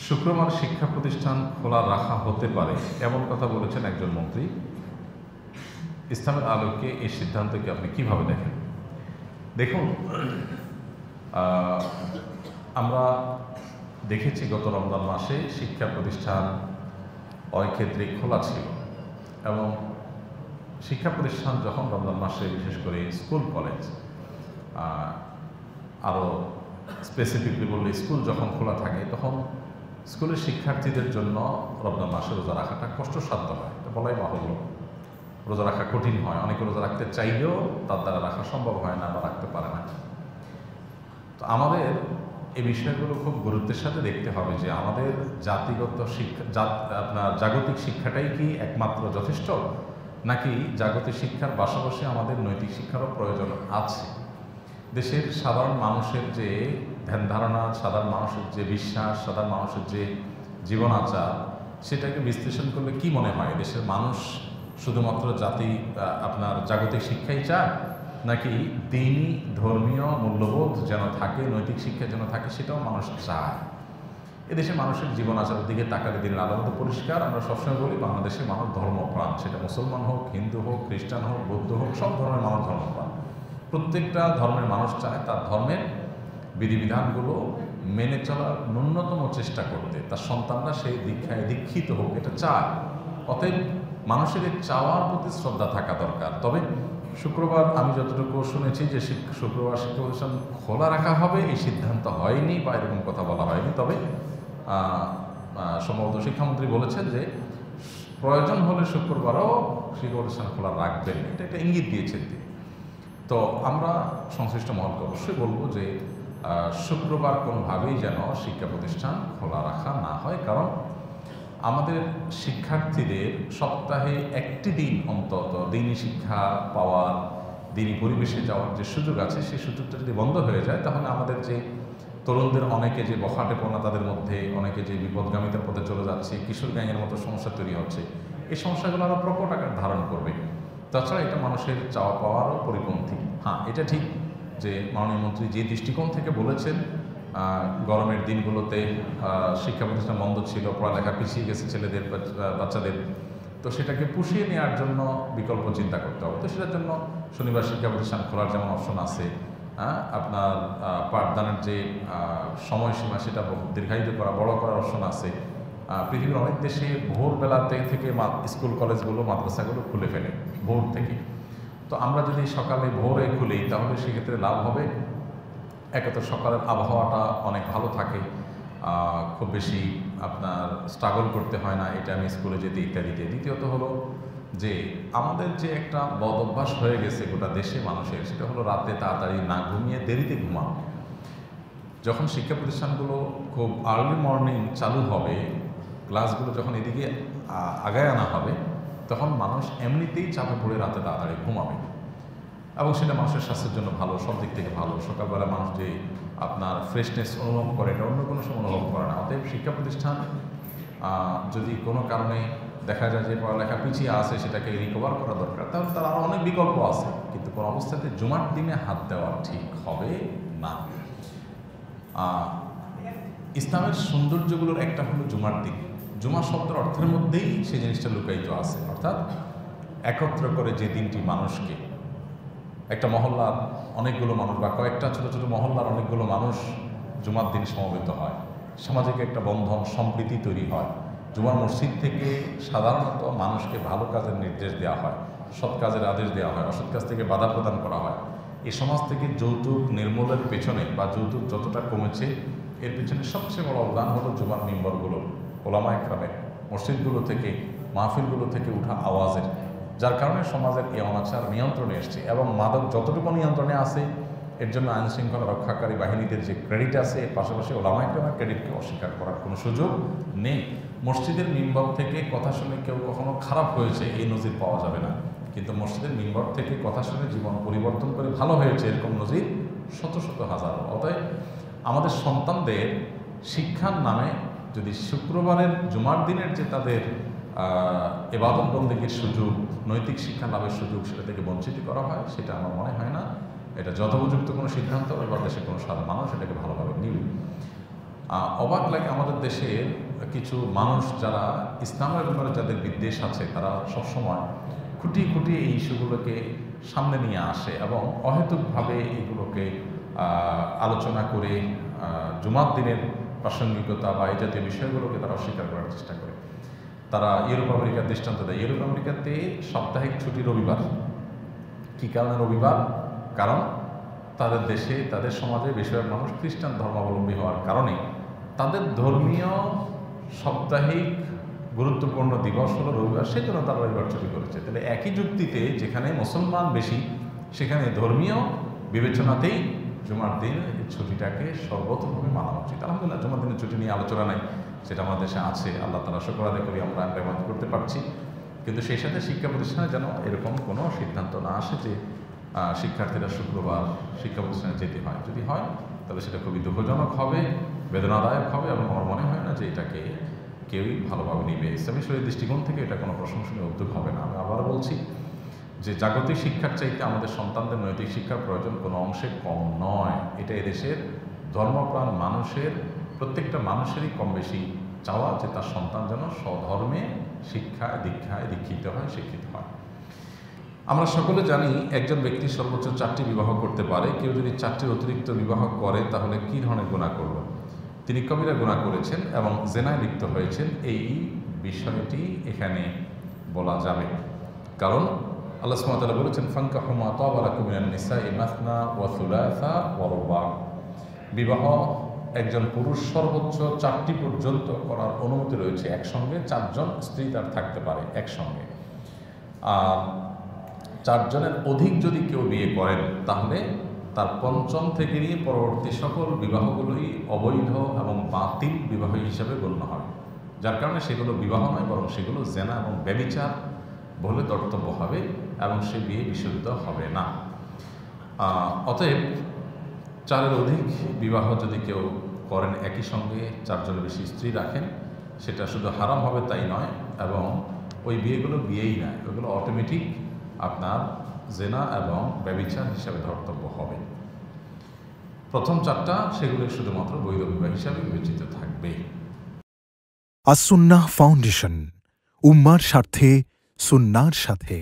শুক্রবার শিক্ষা প্রতিষ্ঠান খোলা রাখা হতে পারে এমন কথা বলেছেন একজন মন্ত্রী। ইসলামের আলোকে এই সিদ্ধান্তকে আপনি কিভাবে দেখেন? দেখুন, আমরা দেখেছি গত রমজান মাসে শিক্ষা প্রতিষ্ঠান অনেক ক্ষেত্রে খোলা ছিল এবং শিক্ষা প্রতিষ্ঠান যখন রমজান মাসে বিশেষ করে স্কুল কলেজ আরও স্পেসিফিকলি বললে স্কুল যখন খোলা থাকে তখন স্কুলের শিক্ষার্থীদের জন্য রমজান মাসে রোজা রাখাটা কষ্টসাধ্য হয়, এটা বলাই বাহুল্য। রোজা রাখা কঠিন হয়, অনেকে রোজা রাখতে চাইলেও তার দ্বারা রাখা সম্ভব হয় না বা রাখতে পারে না। তো আমাদের এই বিষয়গুলো খুব গুরুত্বের সাথে দেখতে হবে যে আমাদের জাতিগত শিক্ষা আপনার জাগতিক শিক্ষাটাই কি একমাত্র যথেষ্ট, নাকি জাগতিক শিক্ষার পাশাপাশি আমাদের নৈতিক শিক্ষারও প্রয়োজন আছে। দেশের সাধারণ মানুষের যে ধ্যান ধারণা, সাধারণ মানুষের যে বিশ্বাস, সাধারণ মানুষের যে জীবন আচার, সেটাকে বিশ্লেষণ করলে কি মনে হয় দেশের মানুষ শুধুমাত্র আপনার জাগতিক শিক্ষাই চায়, নাকি দিনই ধর্মীয় মূল্যবোধ যেন থাকে, নৈতিক শিক্ষা যেন থাকে, সেটাও মানুষ চায়। এদেশে মানুষের জীবন আচারের দিকে তাকালে দিনের আলো মতো পরিষ্কার। আমরা সবসময় বলি বাংলাদেশের মানুষ ধর্মপ্রাণ, সেটা মুসলমান হোক, হিন্দু হোক, খ্রিস্টান হোক, বৌদ্ধ হোক, সব ধর্মের মানুষ ধর্মপ্রাণ। প্রত্যেকটা ধর্মের মানুষ চায় তার ধর্মের বিধিবিধানগুলো মেনে চলার ন্যূনতম চেষ্টা করতে, তার সন্তানরা সেই দীক্ষায় দীক্ষিত হোক, এটা চায়। অতএব মানুষের এই চাওয়ার প্রতি শ্রদ্ধা থাকা দরকার। তবে শুক্রবার আমি যতটুকু শুনেছি যে শুক্রবার শিক্ষা প্রতিষ্ঠান খোলা রাখা হবে এই সিদ্ধান্ত হয়নি বা এরকম কথা বলা হয়নি। তবে সম্ভবত শিক্ষামন্ত্রী বলেছেন যে প্রয়োজন হলে শুক্রবারও শিক্ষা প্রতিষ্ঠান খোলা রাখবেন, এটা একটা ইঙ্গিত দিয়েছেন তিনি। তো আমরা সংশ্লিষ্ট মহলকে অবশ্যই বলবো যে শুক্রবার কোনোভাবেই যেন শিক্ষা প্রতিষ্ঠান খোলা রাখা না হয়, কারণ আমাদের শিক্ষার্থীদের সপ্তাহে একটি দিন অন্তত দিনী শিক্ষা পাওয়ার, দিনী পরিবেশে যাওয়ার যে সুযোগ আছে, সেই সুযোগটা যদি বন্ধ হয়ে যায় তাহলে আমাদের যে তরুণদের অনেকে যে বখাটেপনা, তাদের মধ্যে অনেকে যে বিপদগামিতার পথে চলে যাচ্ছে, কিশোর গ্যাংয়ের মতো সমস্যা তৈরি হচ্ছে, এই সমস্যাগুলো আরও প্রকট আকার ধারণ করবে। তাছাড়া এটা মানুষের চাওয়া পাওয়ারও পরিপন্থী। হ্যাঁ, এটা ঠিক যে মাননীয় মন্ত্রী যে দৃষ্টিকোণ থেকে বলেছেন গরমের দিনগুলোতে শিক্ষা প্রতিষ্ঠান বন্ধ ছিল, পড়ালেখা পিছিয়ে গেছে ছেলেদের বাচ্চাদের, তো সেটাকে পুষিয়ে নেওয়ার জন্য বিকল্প চিন্তা করতে হবে। তো সেটার জন্য শনিবার শিক্ষা প্রতিষ্ঠান খোলার যেমন অপশন আছে, আপনার পাঠদানের যে সময়সীমা সেটা দীর্ঘায়িত করা, বড় করার অপশন আছে। পৃথিবীর অনেক দেশে ভোরবেলাতে থেকে স্কুল কলেজগুলো, মাদ্রাসাগুলো খুলে ফেলে ভোর থেকে। তো আমরা যদি সকালে ভোরে খুলি তাহলে সেক্ষেত্রে লাভ হবে, একে সকালের আবহাওয়াটা অনেক ভালো থাকে, খুব বেশি আপনার স্ট্রাগল করতে হয় না এটা আমি স্কুলে যেতে ইত্যাদিতে। দ্বিতীয়ত হলো যে আমাদের যে একটা বদ অভ্যাস হয়ে গেছে গোটা দেশে মানুষের, সেটা হলো রাতে তাড়াতাড়ি না ঘুমিয়ে দেরিতে ঘুমানো। যখন শিক্ষা প্রতিষ্ঠানগুলো খুব আর্লি মর্নিং চালু হবে, ক্লাসগুলো যখন এদিকে আগায় আনা হবে, তখন মানুষ এমনিতেই চাপে পড়ে রাতে তাড়াতাড়ি ঘুমাবে এবং সেটা মানুষের স্বাস্থ্যের জন্য ভালো, সব দিক থেকে ভালো। সকালবেলা মানুষ যে আপনার ফ্রেশনেস অনুভব করে, এটা অন্য কোনো সময় অনুভব করে না। অতএব শিক্ষা প্রতিষ্ঠান যদি কোনো কারণে দেখা যায় যে পড়ালেখা পিছিয়ে আসে, সেটাকে রিকভার করা দরকার, তাহলে তার আরও অনেক বিকল্প আছে। কিন্তু কোনো অবস্থাতে জুমার দিনে হাত দেওয়া ঠিক হবে না। ইসলামের সৌন্দর্যগুলোর একটা হলো জুমার দিন। জুমা শব্দের অর্থের মধ্যেই সেই জিনিসটা লুকায়িত আছে, অর্থাৎ একত্র করে যে দিনটি মানুষকে, একটা মহল্লার অনেকগুলো মানুষ বা কয়েকটা ছোটো ছোটো মহল্লার অনেকগুলো মানুষ জুমার দিন সমবেত হয়, সামাজিক একটা বন্ধন, সম্প্রীতি তৈরি হয়। জুমার মসজিদ থেকে সাধারণত মানুষকে ভালো কাজের নির্দেশ দেওয়া হয়, সৎ কাজের আদেশ দেওয়া হয়, অসৎ কাজ থেকে বাধা প্রদান করা হয়। এই সমাজ থেকে যৌতুক নির্মূলের পেছনে বা যৌতুক যতটা কমেছে এর পেছনে সবচেয়ে বড় অবদান হলো জুমার মিম্বরগুলো, ওলামা একরামের, মসজিদগুলো থেকে, মাহফিলগুলো থেকে উঠা আওয়াজের, যার কারণে সমাজের এই অনাচার নিয়ন্ত্রণে এসছে। এবং মাদক যতটুকু নিয়ন্ত্রণে আছে এর জন্য আইন শৃঙ্খলা রক্ষাকারী বাহিনীদের যে ক্রেডিট আছে, এর পাশাপাশি ওলামা একরামের ক্রেডিটকে অস্বীকার করার কোনো সুযোগ নেই। মসজিদের মিম্বর থেকে কথা শুনে কেউ কখনো খারাপ হয়েছে এই নজির পাওয়া যাবে না, কিন্তু মসজিদের মিম্বর থেকে কথা শুনে জীবন পরিবর্তন করে ভালো হয়েছে এরকম নজির শত শত হাজার। অতএব আমাদের সন্তানদের শিক্ষার নামে যদি শুক্রবারের জুমার দিনের যে তাদের ইবাদত বন্দেগীর সুযোগ, নৈতিক শিক্ষা লাভের সুযোগ, সেটা থেকে বঞ্চিত করা হয়, সেটা আমার মনে হয় না এটা যথোপযুক্ত কোনো সিদ্ধান্ত, এবার দেশের কোনো সাধারণ মানুষ এটাকে ভালোভাবে নিবে। অবাক লাগে আমাদের দেশের কিছু মানুষ যারা ইসলামের ব্যাপারে যাদের বিদ্বেষ আছে, তারা সবসময় খুঁটিয়ে খুঁটিয়ে এই ইস্যুগুলোকে সামনে নিয়ে আসে এবং অহেতুকভাবে এগুলোকে আলোচনা করে জুমার দিনের প্রাসঙ্গিকতা বা এই জাতীয় বিষয়গুলোকে তারা অস্বীকার করার চেষ্টা করে। তারা ইউরোপ আমেরিকার দৃষ্টান্ত দেয়। ইউরোপ আমেরিকাতে সাপ্তাহিক ছুটি রবিবার। কী কারণে রবিবার? কারণ তাদের দেশে, তাদের সমাজে বেশিরভাগ মানুষ খ্রিস্টান ধর্মাবলম্বী হওয়ার কারণে তাদের ধর্মীয় সাপ্তাহিক গুরুত্বপূর্ণ দিবস হলো রবিবার, সেই জন্য তারা রবিবার ছুটি করেছে। তাহলে একই যুক্তিতে যেখানে মুসলমান বেশি, সেখানে ধর্মীয় বিবেচনাতেই জুমার দিন ছুটিটাকে সর্বতভাবে মানা উচিত। আলহামদুলিল্লাহ, জুমার দিনের ছুটি নিয়ে আলোচনা নাই, সেটা আমাদের দেশে আছে। আল্লাহ তাআলা শুকর আদায় করি আমরা ইবাদত করতে পারছি। কিন্তু সেই সাথে শিক্ষা প্রতিষ্ঠানে যেন এরকম কোনো সিদ্ধান্ত না আসে যে শিক্ষার্থীরা শুক্রবার শিক্ষা প্রতিষ্ঠানে যেতে হয়। যদি হয় তাহলে সেটা খুবই দুঃখজনক হবে, বেদনাদায়ক হবে এবং আমার মনে হয় না যে এটাকে কেউই ভালোভাবে নিবে। ইসলামী শরীয়তের দৃষ্টিকোণ থেকে এটা কোনো প্রশংসনীয় উদ্যোগ হবে না। আমি আবার বলছি যে জাগতিক শিক্ষার চাইতে আমাদের সন্তানদের নৈতিক শিক্ষার প্রয়োজন কোনো অংশে কম নয়। এটা এদেশের ধর্মপ্রাণ মানুষের, প্রত্যেকটা মানুষেরই কম বেশি চাওয়া যে তার সন্তান যেন স্বধর্মে শিক্ষায় দীক্ষায় দীক্ষিত হয়, শিক্ষিত হয়। আমরা সকলে জানি একজন ব্যক্তি সর্বোচ্চ 4টি বিবাহ করতে পারে। কেউ যদি 4টির অতিরিক্ত বিবাহ করে তাহলে কী ধরনের গুনাহ করবে? তিনি কবিরা গুনাহ করেছেন এবং জেনায় লিপ্ত হয়েছেন, এই বিষয়টি এখানে বলা যাবে। কারণ আল্লাহ সুবহানাহু ওয়া তাআলা বলেছেন, ফানকাহু মা তাবা লাকুম মিনান নিসাই মাসনা ওয়া সুলাসা ওয়া রুবা। বিবাহ একজন পুরুষ সর্বোচ্চ 4টি পর্যন্ত করার অনুমতি রয়েছে। একসঙ্গে 4 জন স্ত্রী তার থাকতে পারে একসঙ্গে। আর 4 জনের অধিক যদি কেউ বিয়ে করেন তাহলে তার পঞ্চম থেকে নিয়ে পরবর্তী সকল বিবাহগুলোই অবৈধ এবং বাতিল বিবাহ হিসাবে গণ্য হয়, যার কারণে সেগুলো বিবাহ নয়, বরং সেগুলো জেনা এবং ব্যভিচার বলে দর্তব্য হবে এবং সে বিয়ে বিশুদ্ধ হবে না। অতএব 4-এর অধিক বিবাহ যদি কেউ করেন, একই সঙ্গে 4 জনের বেশি স্ত্রী রাখেন, সেটা শুধু হারাম হবে তাই নয়, এবং ওই বিয়েগুলো বিয়েই নয়, ওগুলো অটোমেটিক আপনার জেনা এবং ব্যভিচার হিসাবে ধর্তব্য হবে। প্রথম 4টা সেগুলো শুধুমাত্র বৈধ বিবাহ হিসাবে বিবেচিত থাকবে। আস-সুন্নাহ ফাউন্ডেশন, উম্মার স্বার্থে সুন্নাহর সাথে।